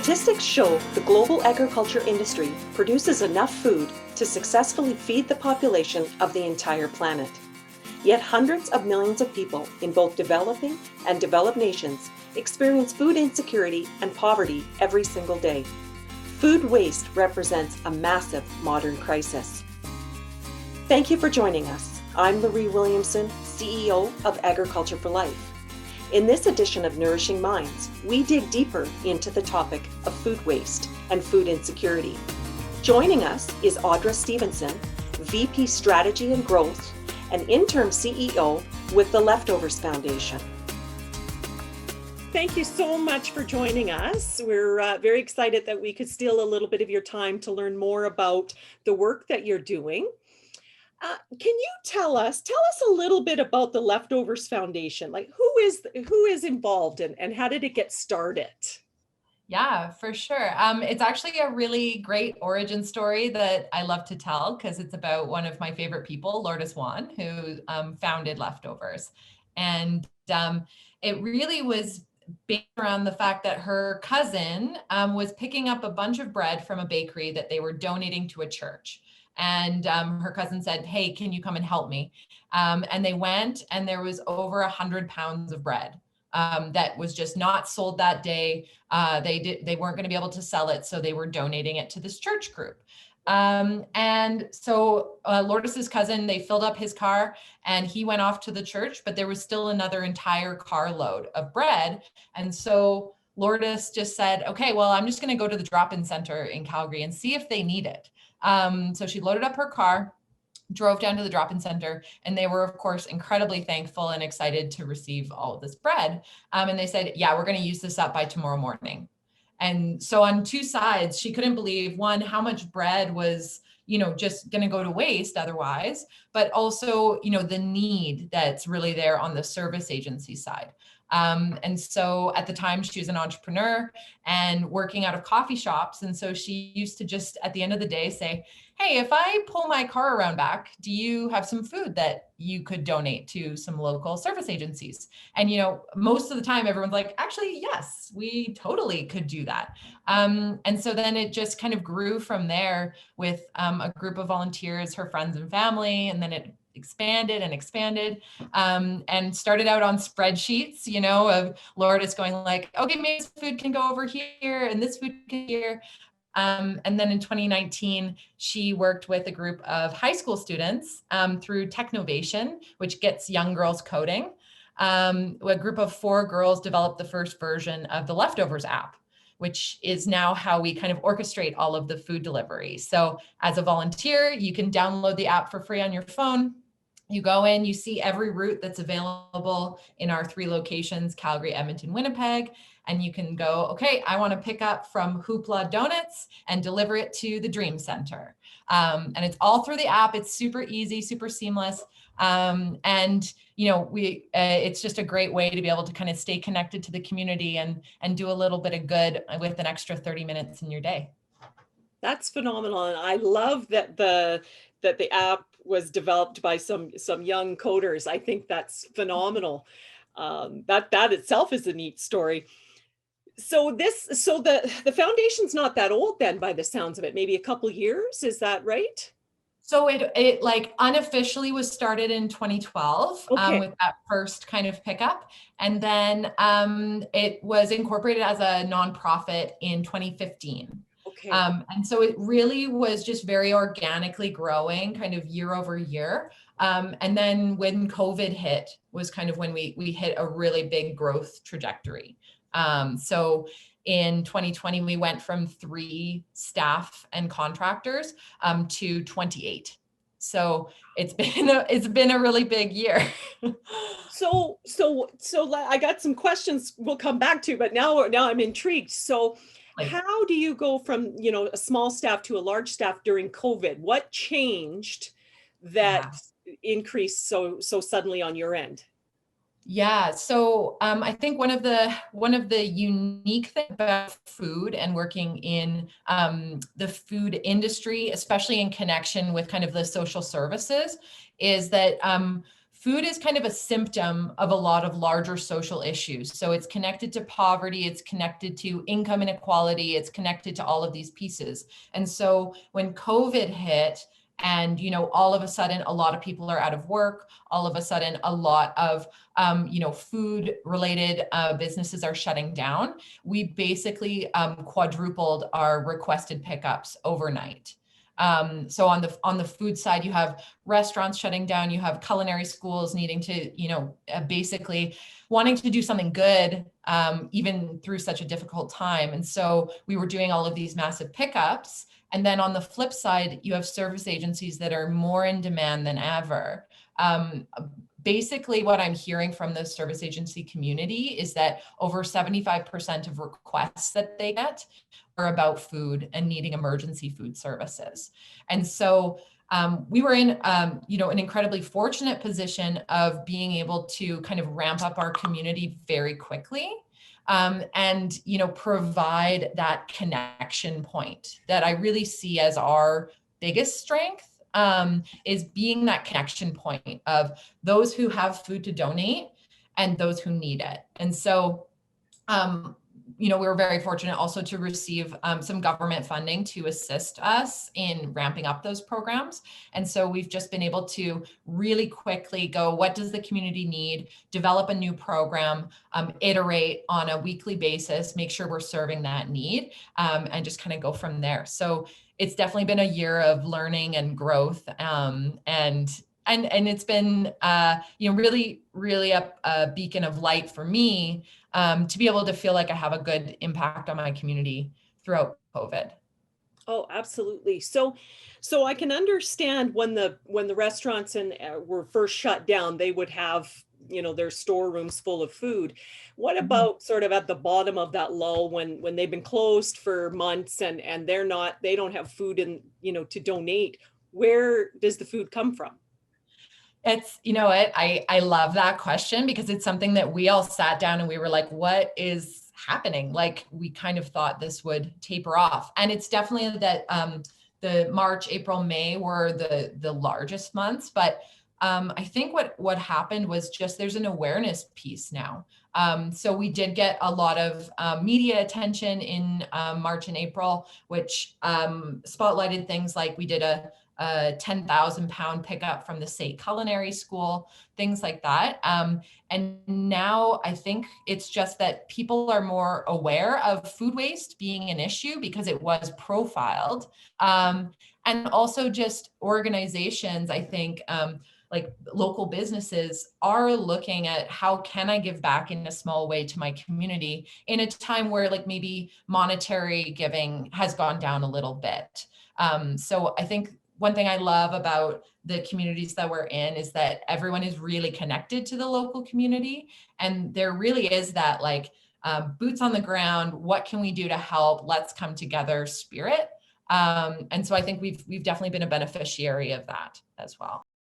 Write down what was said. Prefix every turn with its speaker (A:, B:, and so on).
A: Statistics show the global agriculture industry produces enough food to successfully feed the population of the entire planet. Yet hundreds of millions of people in both developing and developed nations experience food insecurity and poverty every single day. Food waste represents a massive modern crisis. Thank you for joining us. I'm Marie Williamson, CEO of Agriculture for Life. In this edition of Nourishing Minds, we dig deeper into the topic of food waste and food insecurity. Joining us is Audra Stevenson, VP Strategy and Growth and Interim CEO with the Leftovers Foundation. Thank you so much for joining us. We're very excited that we could steal a little bit of your time to learn more about the work that you're doing. Can you tell us a little bit about the Leftovers Foundation? Like who is involved and how did it get started?
B: Yeah, for sure. It's actually a really great origin story that I love to tell because it's about one of my favorite people, Lourdes Juan, who founded Leftovers. And it really was based around the fact that her cousin was picking up a bunch of bread from a bakery that they were donating to a church. And her cousin said, "Hey, can you come and help me?" And they went, and there was over 100 pounds of bread that was just not sold that day. They weren't going to be able to sell it, so they were donating it to this church group. And so Lourdes's cousin, they filled up his car, and he went off to the church, but there was still another entire carload of bread. And so Lourdes just said, "Okay, well, I'm just going to go to the drop-in center in Calgary and see if they need it." So she loaded up her car, drove down to the drop-in center, and they were, of course, incredibly thankful and excited to receive all of this bread. And they said, "Yeah, we're going to use this up by tomorrow morning." And so on two sides, she couldn't believe, one, how much bread was, just going to go to waste otherwise, but also, the need that's really there on the service agency side. And so at the time she was an entrepreneur and working out of coffee shops. And so she used to just at the end of the day say, "Hey, if I pull my car around back, do you have some food that you could donate to some local service agencies?" And, most of the time everyone's like, "Actually, yes, we totally could do that." And so then it just kind of grew from there with a group of volunteers, her friends and family, and then it expanded and started out on spreadsheets, of Lourdes going like, "Okay, maybe this food can go over here and this food can here." And then in 2019, she worked with a group of high school students through Technovation, which gets young girls coding. A group of 4 girls developed the first version of the Leftovers app, which is now how we kind of orchestrate all of the food delivery. So as a volunteer, you can download the app for free on your phone. You go in, you see every route that's available in our 3 locations, Calgary, Edmonton, Winnipeg, and you can go, "Okay, I want to pick up from Hoopla Donuts and deliver it to the Dream Center." And it's all through the app. It's super easy, super seamless. It's just a great way to be able to kind of stay connected to the community and do a little bit of good with an extra 30 minutes in your day.
A: That's phenomenal. And I love that the app was developed by some young coders. I think that's phenomenal. That itself is a neat story. So the foundation's not that old then, by the sounds of it, maybe a couple years, is that right?
B: So it like unofficially was started in 2012
A: Okay.
B: with that first kind of pickup. And then it was incorporated as a nonprofit in 2015.
A: Okay.
B: And so it really was just very organically growing kind of year over year. And then when COVID hit was kind of when we hit a really big growth trajectory. So in 2020, we went from 3 staff and contractors to 28. So it's been a really big year.
A: So I got some questions we'll come back to, but now I'm intrigued. So how do you go from, a small staff to a large staff during COVID? What changed that increased so suddenly on your end?
B: Yeah, so I think one of the unique things about food and working in the food industry, especially in connection with kind of the social services, is that food is kind of a symptom of a lot of larger social issues. So it's connected to poverty, it's connected to income inequality, it's connected to all of these pieces. And so when COVID hit, and all of a sudden a lot of people are out of work, all of a sudden a lot of food related businesses are shutting down, we basically quadrupled our requested pickups overnight. So on the food side, you have restaurants shutting down, you have culinary schools needing to, basically wanting to do something good, even through such a difficult time. And so we were doing all of these massive pickups. And then on the flip side, you have service agencies that are more in demand than ever. Basically, what I'm hearing from the service agency community is that over 75% of requests that they get are about food and needing emergency food services. And so we were in, an incredibly fortunate position of being able to kind of ramp up our community very quickly. And provide that connection point that I really see as our biggest strength, is being that connection point of those who have food to donate and those who need it. And so, we were very fortunate also to receive some government funding to assist us in ramping up those programs. And so we've just been able to really quickly go, what does the community need? Develop a new program, iterate on a weekly basis, make sure we're serving that need, and just kind of go from there. So it's definitely been a year of learning and growth, and it's been really, really a beacon of light for me, to be able to feel like I have a good impact on my community throughout COVID.
A: Oh, absolutely. So I can understand when the restaurants were first shut down, they would have, their storerooms full of food. What about sort of at the bottom of that lull when they've been closed for months and they don't have food to donate? Where does the food come from?
B: It's, I love that question, because it's something that we all sat down and we were like, what is happening? Like, we kind of thought this would taper off. And it's definitely that the March, April, May were the largest months. But I think what happened was just there's an awareness piece now. So we did get a lot of media attention in March and April, which spotlighted things like we did a 10,000 pound pickup from the State Culinary School, things like that. And now I think it's just that people are more aware of food waste being an issue because it was profiled. And also just organizations, I think, like local businesses are looking at how can I give back in a small way to my community in a time where like maybe monetary giving has gone down a little bit. So I think one thing I love about the communities that we're in is that everyone is really connected to the local community. And there really is that like boots on the ground, what can we do to help? Let's come together spirit. And so I think we've definitely been a beneficiary of that as well.